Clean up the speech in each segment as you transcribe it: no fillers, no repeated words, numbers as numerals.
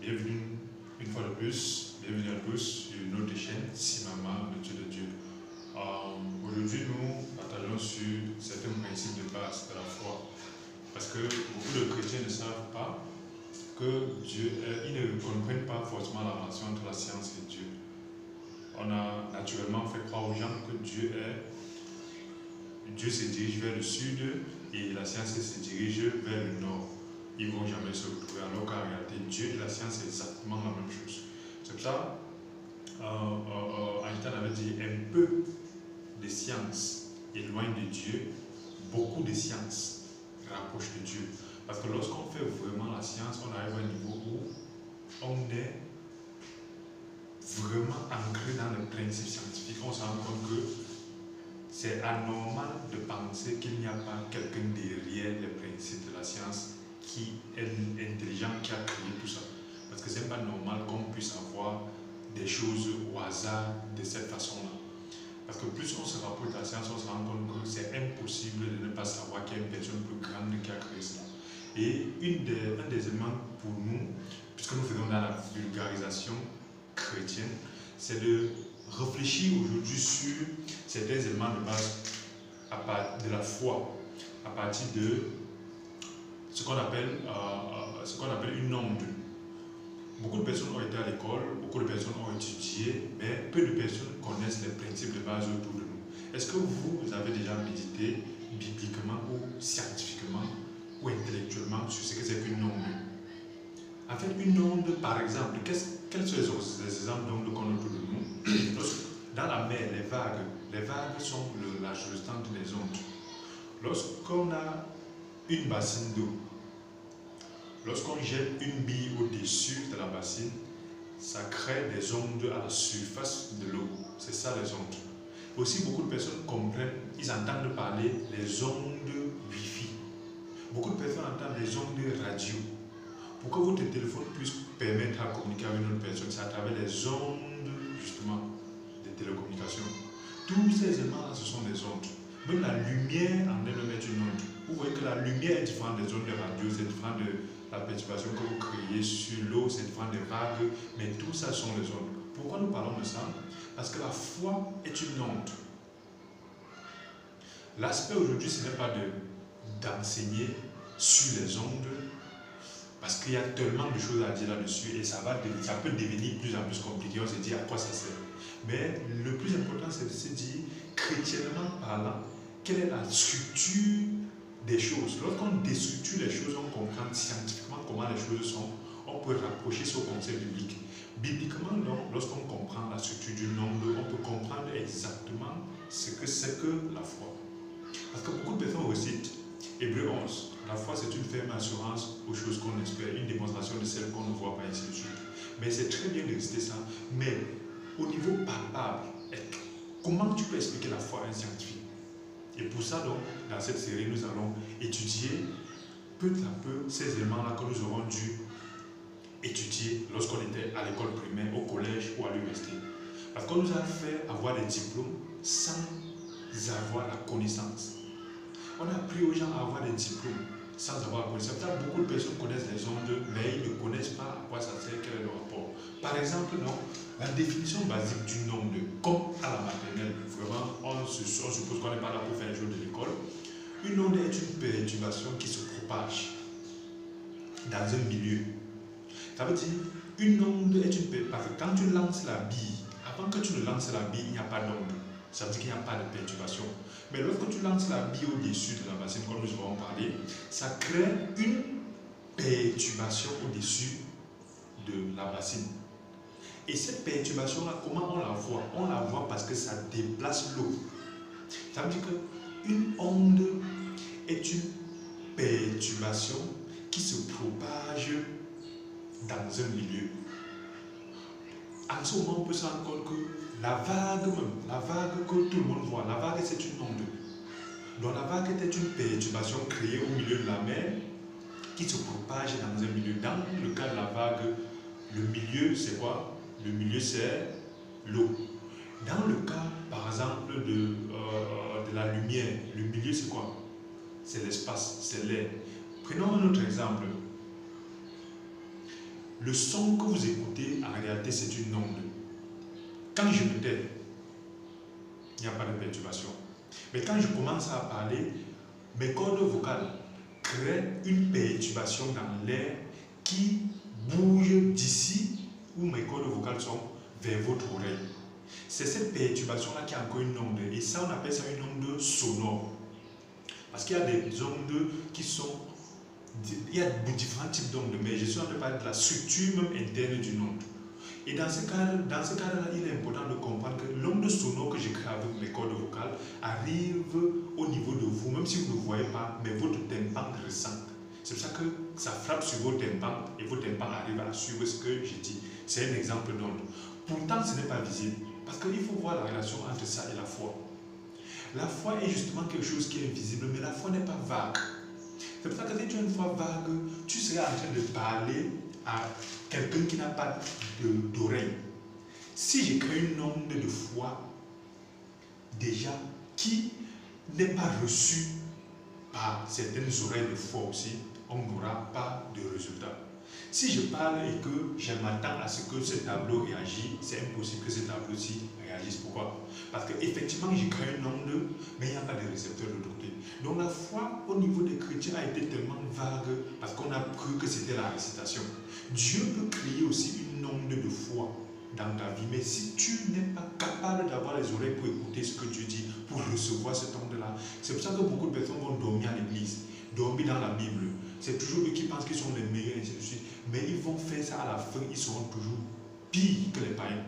bienvenue une fois de plus, bienvenue à tous sur notre chaîne Simama, le Dieu de Dieu. Aujourd'hui, nous partageons sur certains principes de base de la foi. Parce que beaucoup de chrétiens ne savent pas que Dieu est, ils ne comprennent pas forcément la relation entre la science et Dieu. On a naturellement fait croire aux gens que Dieu se dirige vers le sud et la science se dirige vers le nord. Ils ne vont jamais se retrouver, alors qu'en réalité, Dieu et la science, c'est exactement la même chose. C'est pour ça, Einstein avait dit un peu de science éloigne de Dieu, beaucoup de science rapproche de Dieu. Parce que lorsqu'on fait vraiment la science, on arrive à un niveau où on est vraiment ancré dans le principe scientifique. On se rend compte que c'est anormal de penser qu'il n'y a pas quelqu'un derrière les principes de la science qui est intelligent, qui a créé tout ça. Parce que ce n'est pas normal qu'on puisse avoir des choses au hasard de cette façon-là. Parce que plus on se rapproche de la science, on se rend compte que c'est impossible de ne pas savoir qu'il y a une personne plus grande qui a créé cela. Et un des éléments pour nous, puisque nous faisons dans la vulgarisation chrétienne, c'est de réfléchir aujourd'hui sur certains éléments de base de la foi, à partir de ce qu'on appelle une onde. Beaucoup de personnes ont été à l'école, beaucoup de personnes ont étudié, mais peu de personnes connaissent les principes de base autour de nous. Est-ce que vous avez déjà médité bibliquement ou scientifiquement ou intellectuellement sur ce que c'est qu'une onde? En fait, une onde, par exemple, quels sont les exemples d'ondes qu'on a autour de nous? Dans la mer, les vagues sont la résultante des ondes. Lorsqu'on a une bassine d'eau, lorsqu'on jette une bille au-dessus de la bassine, ça crée des ondes à la surface de l'eau. C'est ça les ondes. Aussi, beaucoup de personnes comprennent, ils entendent parler des ondes Wi-Fi. Beaucoup de personnes entendent les ondes radio. Pour que votre téléphone puisse permettre à communiquer avec une autre personne, c'est à travers les ondes, justement, de télécommunications. Tous ces éléments-là, ce sont des ondes. Même la lumière en elle-même est une onde. Vous voyez que la lumière est différente des ondes de radio, c'est différent de la perturbation que vous créez sur l'eau, c'est différent des vagues, mais tout ça sont les ondes. Pourquoi nous parlons de ça? Parce que la foi est une onde. L'aspect aujourd'hui, ce n'est pas d'enseigner sur les ondes, parce qu'il y a tellement de choses à dire là-dessus et ça peut devenir plus en plus compliqué. On se dit à quoi ça sert. Mais le plus important, c'est de se dire, chrétiennement parlant, quelle est la structure des choses. Lorsqu'on déstructure les choses, on comprend scientifiquement comment les choses sont, on peut rapprocher ce concept biblique. Bibliquement, lorsqu'on comprend la structure du nombre, on peut comprendre exactement ce que c'est que la foi. Parce que beaucoup de personnes récitent Hébreux 11. La foi, c'est une ferme assurance aux choses qu'on espère, une démonstration de celles qu'on ne voit pas, ainsi de suite. Mais c'est très bien de réciter ça. Mais au niveau palpable, comment tu peux expliquer la foi à un scientifique? Et pour ça, donc, dans cette série, nous allons étudier peu à peu ces éléments-là que nous aurons dû étudier lorsqu'on était à l'école primaire, au collège ou à l'université. Parce qu'on nous a fait avoir des diplômes sans avoir la connaissance. On a appris aux gens à avoir des diplômes sans avoir la connaissance. Beaucoup de personnes connaissent les ondes, mais ils ne connaissent pas à quoi ça sert, quel est le rapport. Par exemple, la définition basique d'une onde, comme à la maternelle, vraiment, on suppose qu'on n'est pas là pour faire les choses de l'école. Une onde est une perturbation qui se propage dans un milieu. Ça veut dire, une onde est une perturbation. Parce que quand tu lances la bille, avant que tu ne lances la bille, il n'y a pas d'onde. Ça veut dire qu'il n'y a pas de perturbation. Mais lorsque tu lances la bille au-dessus de la bassine, comme nous avons parlé, ça crée une perturbation au-dessus de la bassine. Et cette perturbation-là, comment on la voit? On la voit parce que ça déplace l'eau. Ça veut dire qu'une onde est une perturbation qui se propage dans un milieu. En ce moment, on peut se rendre compte que la vague que tout le monde voit, la vague c'est une onde. Donc la vague était une perturbation créée au milieu de la mer qui se propage dans un milieu. Dans le cas de la vague, le milieu c'est quoi? Le milieu c'est l'eau. Dans le cas par exemple de la lumière, le milieu c'est quoi? C'est l'espace, c'est l'air. Prenons un autre exemple. le son que vous écoutez, en réalité, c'est une onde. Quand je me tais, il n'y a pas de perturbation. Mais quand je commence à parler, mes cordes vocales créent une perturbation dans l'air qui bouge d'ici où mes cordes vocales sont vers votre oreille. C'est cette perturbation-là qui est encore une onde. Et ça, on appelle ça une onde sonore. Parce qu'il y a des ondes qui sont... Il y a différents types d'ondes, mais je suis en train de parler de la structure même interne d'une onde. Et dans ce cadre-là, il est important de comprendre que l'onde sonore que j'écris avec mes cordes vocales arrive au niveau de vous, même si vous ne voyez pas, mais votre tympan ressent. C'est pour ça que ça frappe sur vos tympans et vos tympans arrivent à suivre ce que je dis. C'est un exemple d'onde. Pourtant, ce n'est pas visible, parce qu'il faut voir la relation entre ça et la foi. La foi est justement quelque chose qui est invisible, mais la foi n'est pas vague. C'est pour ça que si tu as une foi vague, tu serais en train de parler à quelqu'un qui n'a pas d'oreille. Si j'ai créé une onde de foi, déjà, qui n'est pas reçue par certaines oreilles de foi aussi, on n'aura pas de résultat. Si je parle et que je m'attends à ce que ce tableau réagisse, c'est impossible que ce tableau-ci réagisse. Pourquoi? Parce qu'effectivement, j'ai créé une onde, mais il n'y a pas de récepteur de l'autre côté. Donc la foi au niveau des chrétiens a été tellement vague parce qu'on a cru que c'était la récitation. Dieu peut créer aussi une onde de foi dans ta vie, mais si tu n'es pas capable d'avoir les oreilles pour écouter ce que Dieu dit, pour recevoir cette onde-là, c'est pour ça que beaucoup de personnes vont dormir à l'église, dormir dans la Bible. C'est toujours eux qui pensent qu'ils sont les meilleurs, et ainsi de suite. Mais ils vont faire ça à la fin, ils seront toujours pires que les païens.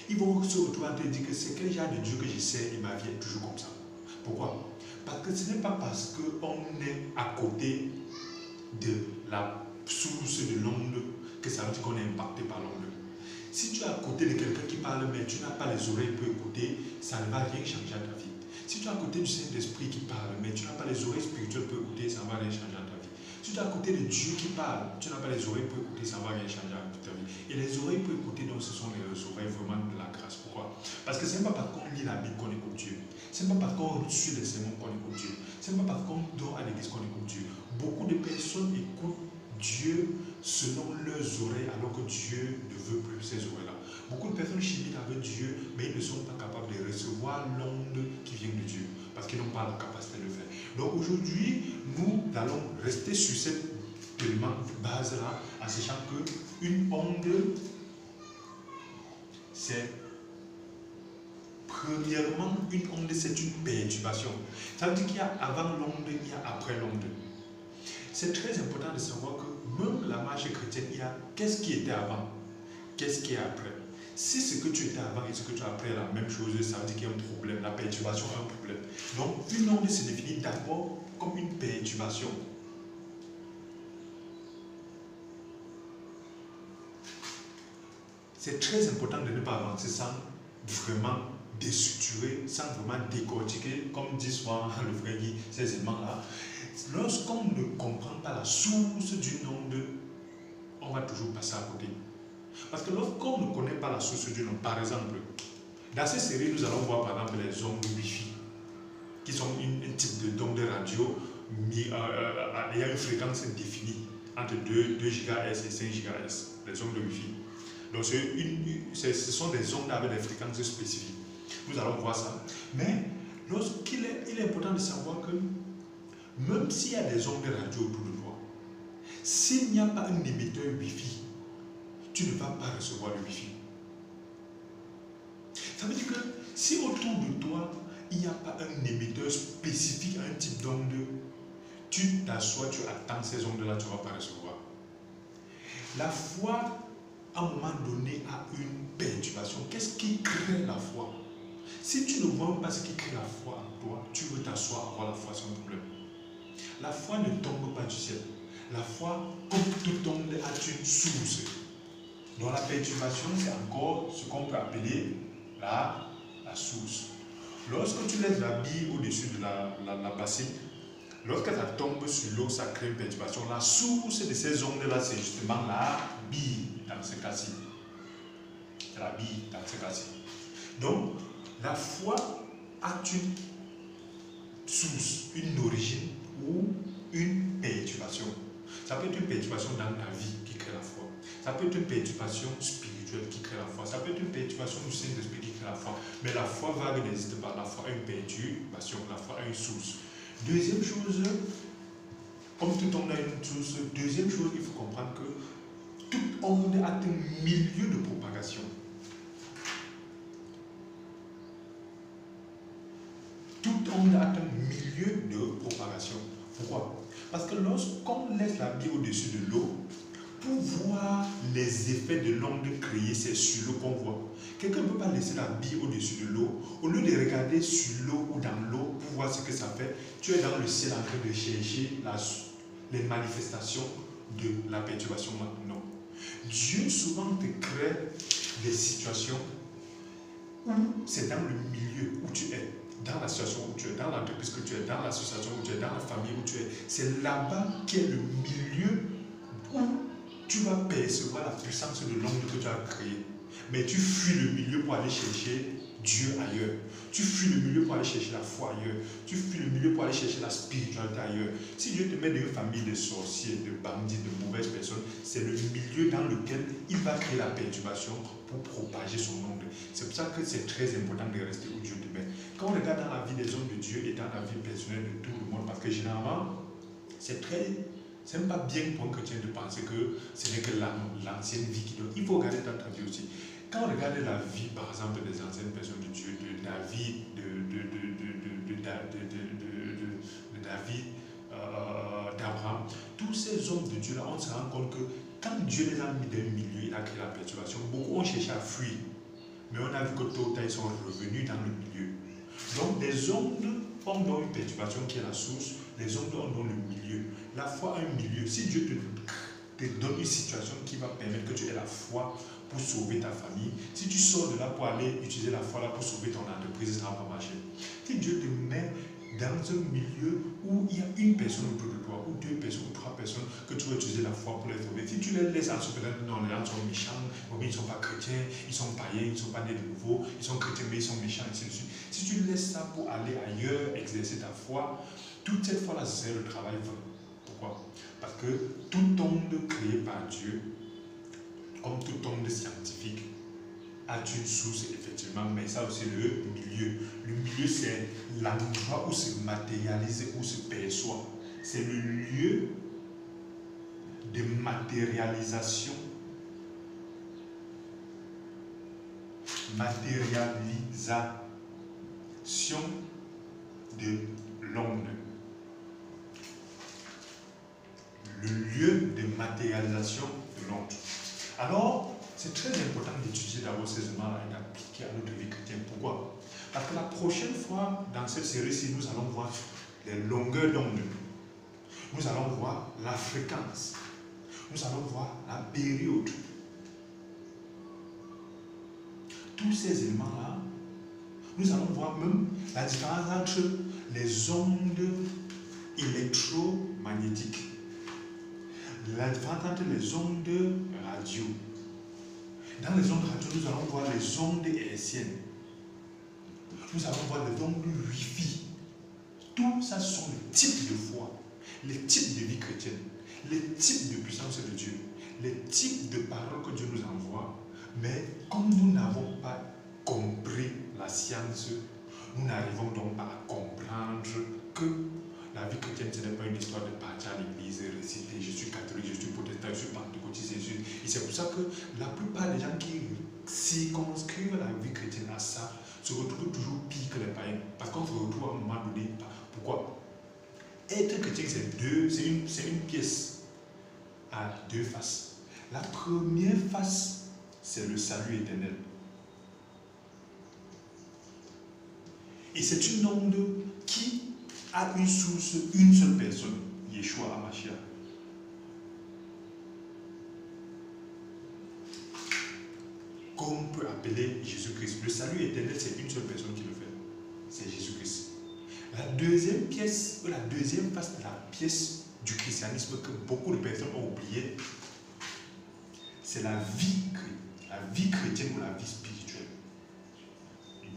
Ils vont se retrouver en train de dire que c'est quel genre de Dieu que je sais et ma vie est toujours comme ça. Pourquoi? Parce que ce n'est pas parce qu'on est à côté de la source de l'onde que ça veut dire qu'on est impacté par l'onde. Si tu es à côté de quelqu'un qui parle, mais tu n'as pas les oreilles pour écouter, ça ne va rien changer à ta vie. Si tu es à côté du Saint-Esprit qui parle, mais tu n'as pas les oreilles spirituelles pour écouter, ça ne va rien changer à ta vie. Si tu es à côté de Dieu qui parle, tu n'as pas les oreilles pour écouter, ça ne va rien changer à ta vie. Et les oreilles pour écouter, donc, ce sont les oreilles vraiment de la grâce. Pourquoi? Parce que ce n'est pas parce qu'on lit la Bible qu'on écoute Dieu. Ce n'est pas parce qu'on suit les sermons qu'on écoute Dieu. Ce n'est pas parce qu'on dort à l'église qu'on écoute Dieu. Beaucoup de personnes écoutent Dieu selon leurs oreilles, alors que Dieu ne veut plus ces oreilles-là. Beaucoup de personnes chimiques avec Dieu, mais ils ne sont pas capables de recevoir l'onde qui vient de Dieu, parce qu'ils n'ont pas la capacité de le faire. Donc aujourd'hui, nous allons rester sur cette base-là, en sachant qu'une onde, c'est premièrement, une onde, c'est une perturbation. Ça veut dire qu'il y a avant l'onde, il y a après l'onde. C'est très important de savoir que même la marche chrétienne, il y a qu'est-ce qui était avant, qu'est-ce qui est après. Si ce que tu étais avant et ce que tu as après est la même chose, ça veut dire qu'il y a un problème, la perturbation est un problème. Donc une onde se définit d'abord comme une perturbation. C'est très important de ne pas avancer sans vraiment déstructurer, sans vraiment décortiquer, comme dit souvent le frère Guy, ces éléments-là. Lorsqu'on ne comprend pas la source d'une onde, on va toujours passer à côté. Parce que lorsqu'on ne connaît pas la source d'une onde, par exemple, dans cette série, nous allons voir par exemple les ondes Wi-Fi, qui sont un type d'onde radio, il y a une fréquence définie entre 2 GHz et 5 GHz, les ondes de Wi-Fi. Donc ce sont des ondes avec des fréquences spécifiques. Nous allons voir ça. Mais il est important de savoir que même s'il y a des ondes radio autour de toi, s'il n'y a pas un émetteur Wi-Fi, tu ne vas pas recevoir le Wi-Fi. Ça veut dire que si autour de toi, il n'y a pas un émetteur spécifique à un type d'onde, tu t'assois, tu attends ces ondes-là, tu ne vas pas recevoir. La foi, à un moment donné, a une perturbation. Qu'est-ce qui crée la foi? Si tu ne vois pas ce qui crée la foi en toi, tu veux t'asseoir, avoir la foi sans problème. La foi ne tombe pas du ciel. La foi, comme toute onde, a une source. Donc la perturbation, c'est encore ce qu'on peut appeler la source. Lorsque tu laisses la bille au-dessus de la bassine, lorsque ça tombe sur l'eau, ça crée une perturbation. La source de ces ondes-là, c'est justement la bille dans ce cas-ci. C'est la bille dans ce cas-ci. Donc, la foi a une source, une origine ou une perturbation. Ça peut être une perturbation dans ta vie qui crée la foi. Ça peut être une perturbation spirituelle qui crée la foi. Ça peut être une perturbation du Saint-Esprit qui crée la foi. Mais la foi vague n'existe pas. La foi a une perturbation. La foi a une source. Deuxième chose, comme tout onde a une source, deuxième chose, il faut comprendre que toute onde a un milieu de propagation. Toute onde a un milieu de propagation. Pourquoi? Parce que lorsqu'on laisse la bille au-dessus de l'eau, pour voir les effets de l'onde créée, c'est sur l'eau qu'on voit. Quelqu'un ne peut pas laisser la bille au-dessus de l'eau. Au lieu de regarder sur l'eau ou dans l'eau pour voir ce que ça fait, tu es dans le ciel en train de chercher les manifestations de la perturbation. Non. Dieu souvent te crée des situations où c'est dans le milieu où tu es, dans la situation où tu es, dans l'entreprise que tu es, dans l'association où tu es, dans la famille où tu es. C'est là-bas qu'est le milieu où tu vas percevoir la puissance de l'onde que tu as créée. Mais tu fuis le milieu pour aller chercher Dieu ailleurs. Tu fuis le milieu pour aller chercher la foi ailleurs. Tu fuis le milieu pour aller chercher la spiritualité ailleurs. Si Dieu te met dans une famille de sorciers, de bandits, de mauvaises personnes, c'est le milieu dans lequel il va créer la perturbation pour propager son onde. C'est pour ça que c'est très important de rester où Dieu te met. Quand on regarde dans la vie des hommes de Dieu et dans la vie personnelle de tout le monde, parce que généralement, c'est même pas bien pour un chrétien de penser que ce n'est que l'ancienne vie qui donne. Il faut regarder dans ta vie aussi. Quand on regarde la vie, par exemple, des anciennes personnes de Dieu, de David, David, d'Abraham, tous ces hommes de Dieu-là, on se rend compte que quand Dieu les a mis dans un milieu, il a créé la perturbation. Beaucoup ont cherché à fuir, mais on a vu que tôt ou tard, ils sont revenus dans le milieu. Donc, les ondes ont dans une perturbation qui est la source, les ondes ont dans le milieu. La foi a un milieu. Si Dieu te donne une situation qui va permettre que tu aies la foi pour sauver ta famille, si tu sors de là pour aller utiliser la foi là pour sauver ton entreprise, ça ne va pas marcher. Si Dieu te met dans un milieu où il y a une personne autour de toi, ou deux personnes, ou trois personnes, que tu vas utiliser la foi pour les sauver, si tu les laisses en se faisant, non, les gens sont méchants, ils ne sont pas chrétiens, ils sont païens, ils ne sont pas nés de nouveau, ils sont chrétiens mais ils sont méchants, ainsi de suite. Si tu laisses ça pour aller ailleurs, exercer ta foi, toute cette foi-là, c'est le travail vain. Pourquoi? Parce que toute onde créée par Dieu, comme toute onde scientifique, a une source, effectivement, mais ça aussi le milieu. Le milieu, c'est l'endroit où se matérialise, où se perçoit. C'est le lieu de matérialisation, de l'onde. Le lieu de matérialisation de l'onde. Alors, c'est très important d'étudier d'abord ces éléments-là et d'appliquer à notre vie chrétienne. Pourquoi? Parce que la prochaine fois, dans cette série-ci, nous allons voir les longueurs d'onde. Nous allons voir la fréquence. Nous allons voir la période. Tous ces éléments-là, nous allons voir même la différence entre les ondes électromagnétiques, la différence entre les ondes radio. Dans les ondes radio, nous allons voir les ondes hertziennes. Nous allons voir les ondes Wi-Fi. Tout ça sont les types de foi, les types de vie chrétienne, les types de puissance de Dieu, les types de paroles que Dieu nous envoie. Mais comme nous n'avons pas compris la science, nous n'arrivons donc pas à comprendre que la vie chrétienne, ce n'est pas une histoire de partir à l'église, réciter, je suis catholique, je suis protestant, je suis pentecôtiste, et c'est pour ça que la plupart des gens qui circonscrivent la vie chrétienne à ça se retrouvent toujours pire que les païens. Parce qu'on se retrouve à un moment donné. Pourquoi? Être chrétien, c'est une pièce à deux faces. La première face, c'est le salut éternel. Et c'est une onde qui a une source, une seule personne, Yeshua HaMashiach. Qu'on peut appeler Jésus-Christ. Le salut éternel, c'est une seule personne qui le fait. C'est Jésus-Christ. La deuxième pièce, la deuxième face de la pièce du christianisme que beaucoup de personnes ont oublié, c'est la vie chrétienne ou la vie spirituelle.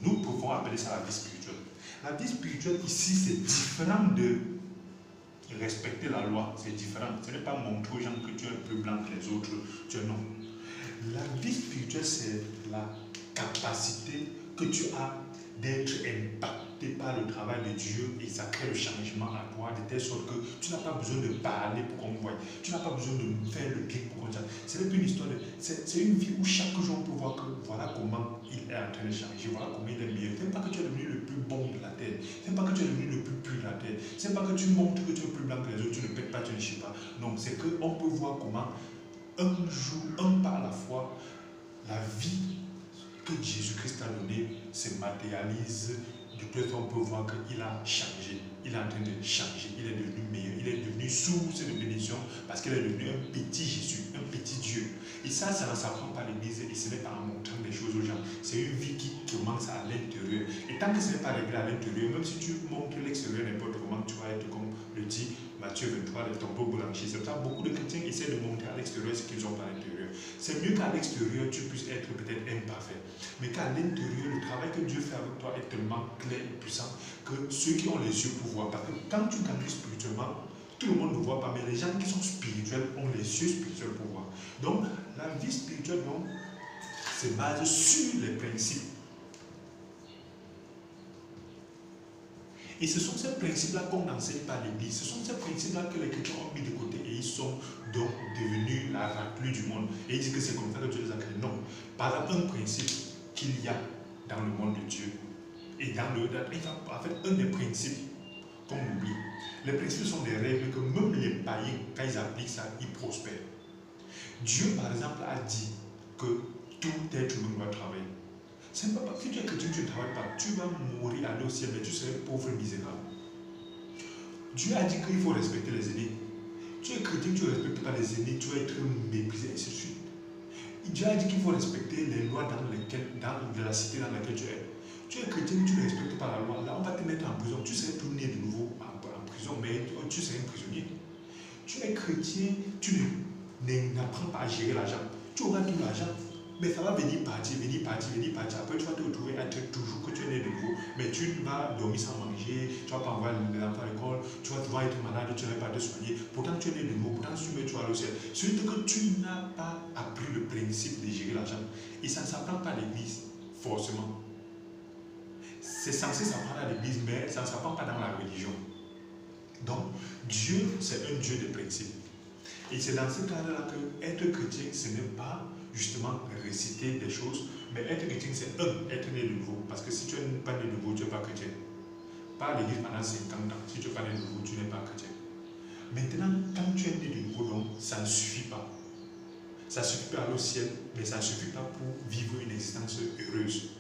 Nous pouvons appeler ça la vie spirituelle. La vie spirituelle ici, c'est différent de respecter la loi, c'est différent. Ce n'est pas montrer aux gens que tu es plus blanc que les autres. Non. La vie spirituelle, c'est la capacité que tu as d'être impacté par le travail de Dieu et ça crée le changement à toi de telle sorte que tu n'as pas besoin de parler pour qu'on voie. Tu n'as pas besoin de faire le bien pour qu'on voie. Ce n'est plus une histoire c'est une vie où chaque jour on peut voir que voilà comment il est en train de changer, voilà comment il est meilleur. Ce n'est pas que tu es devenu le plus bon de la terre. Ce n'est pas que tu es devenu le plus pur de la terre. Ce n'est pas que tu montres que tu es plus blanc que les autres, tu ne pètes pas, tu ne chies pas. Non, c'est qu'on peut voir comment un jour, un pas à la fois, la vie que Jésus-Christ a donné se matérialise. De plus, on peut voir qu'il a changé. Il est en train de changer. Il est devenu meilleur. Il est devenu source de bénédiction parce qu'il est devenu un petit Jésus, un petit Dieu. Et ça ne s'apprend pas à l'église et ce n'est pas en montrant des choses aux gens. C'est une vie qui commence à l'intérieur. Et tant que ce n'est pas réglé à l'intérieur, même si tu montres l'extérieur n'importe comment, tu vas être comme le dit Matthieu 23, le tombeau blanchi. C'est pour ça que beaucoup de chrétiens essaient de montrer à l'extérieur ce qu'ils ont à l'intérieur. C'est mieux qu'à l'extérieur, tu puisses être peut-être imparfait. Mais qu'à l'intérieur, le travail que Dieu fait avec toi est tellement clair et puissant que ceux qui ont les yeux pour voir. Parce que quand tu grandis spirituellement, tout le monde ne voit pas, mais les gens qui sont spirituels ont les yeux spirituels pour voir. Donc, la vie spirituelle, donc, se base sur les principes. Et ce sont ces principes-là qu'on n'enseigne pas à l'église. Ce sont ces principes-là que les chrétiens ont mis de côté et ils sont donc devenus la raclure du monde. Et ils disent que c'est comme ça que Dieu les a créés. Non. Par exemple, un principe qu'il y a dans le monde de Dieu et dans le... En fait, un des principes qu'on oublie. Les principes sont des règles que même les païens, quand ils appliquent ça, ils prospèrent. Dieu, par exemple, a dit que tout être humain doit travailler. C'est pas parce que tu es chrétien, tu ne travailles pas. Tu vas mourir, aller au ciel, mais tu serais pauvre et misérable. Dieu a dit qu'il faut respecter les aînés. Tu es chrétien, tu ne respectes pas les aînés, tu vas être méprisé, et ainsi de suite. Dieu a dit qu'il faut respecter les lois dans la cité dans laquelle tu es. Tu es chrétien, tu ne respectes pas la loi. Là, on va te mettre en prison. Tu serais tout né de nouveau en prison, mais tu serais un prisonnier. Tu es chrétien, tu n'apprends pas à gérer l'argent. Tu auras tout l'argent. Mais ça va venir partir. Après, tu vas te retrouver à être toujours que tu es né de nouveau. Mais tu vas dormir sans manger, tu ne vas pas envoyer les enfants à l'école, tu vas être malade, tu ne vas pas te soigner. Pourtant, tu es né de nouveau. Pourtant, si tu mets, tu vas aller au ciel. Surtout que tu n'as pas appris le principe de gérer l'argent. Et ça ne s'apprend pas à l'église, forcément. C'est censé s'apprendre à l'église, mais ça ne s'apprend pas dans la religion. Donc, Dieu, c'est un Dieu de principe. Et c'est dans ce cadre-là que être chrétien, ce n'est pas justement réciter des choses, mais être chrétien, c'est être né de nouveau. Parce que si tu n'es pas né de nouveau, tu n'es pas chrétien. Pas à l'église pendant 50 ans. Si tu n'es pas né de nouveau, tu n'es pas chrétien. Maintenant, quand tu es né de nouveau, donc, ça ne suffit pas. Ça ne suffit pas aller au ciel, mais ça ne suffit pas pour vivre une existence heureuse.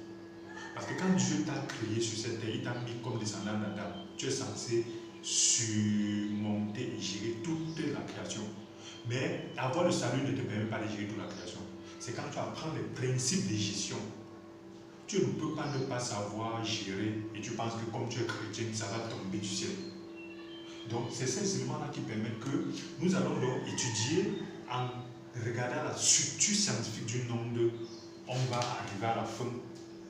Parce que quand Dieu t'a créé sur cette terre, il t'a mis comme descendant d'Adam. Tu es censé surmonter et gérer toute la création. Mais avoir le salut ne te permet pas de gérer toute la création. C'est quand tu apprends les principes de gestion. Tu ne peux pas ne pas savoir gérer et tu penses que comme tu es chrétien, ça va tomber du ciel. Donc c'est ces éléments-là qui permettent que nous allons donc étudier en regardant la structure scientifique du nombre. On va arriver à la fin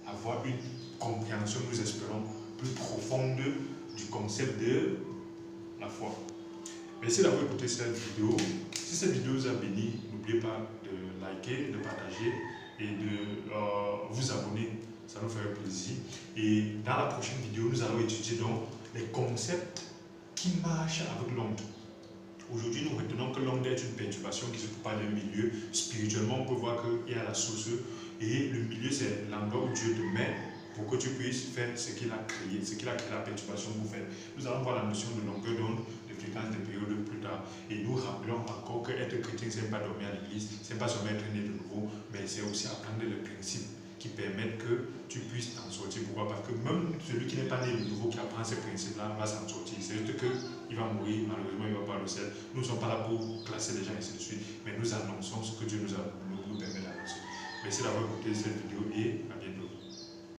avoir une compréhension, nous espérons, plus profonde du concept de la foi. Merci d'avoir écouté cette vidéo. Si cette vidéo vous a béni, n'oubliez pas de liker, de partager et de vous abonner. Ça nous ferait plaisir. Et dans la prochaine vidéo, nous allons étudier donc les concepts qui marchent avec l'onde. Aujourd'hui, nous retenons que l'onde est une perturbation qui se trouve pas dans le milieu. Spirituellement, on peut voir qu'il y a la source. Et le milieu, c'est l'endroit où Dieu te met pour que tu puisses faire ce qu'il a créé, la perturbation pour faire. Nous allons voir la notion de longueur d'onde, de fréquence, de période plus tard. Et nous rappelons encore que être chrétien, ce n'est pas dormir à l'église, ce n'est pas se mettre né de nouveau, mais c'est aussi apprendre les principes qui permettent que tu puisses t'en sortir. Pourquoi? Parce que même celui qui n'est pas né de nouveau, qui apprend ces principes-là, va s'en sortir. C'est juste qu'il va mourir, malheureusement, il ne va pas au ciel. Nous ne sommes pas là pour classer les gens et ainsi de suite, mais nous annonçons ce que Dieu nous permet d'annoncer. Merci d'avoir écouté cette vidéo et à bientôt.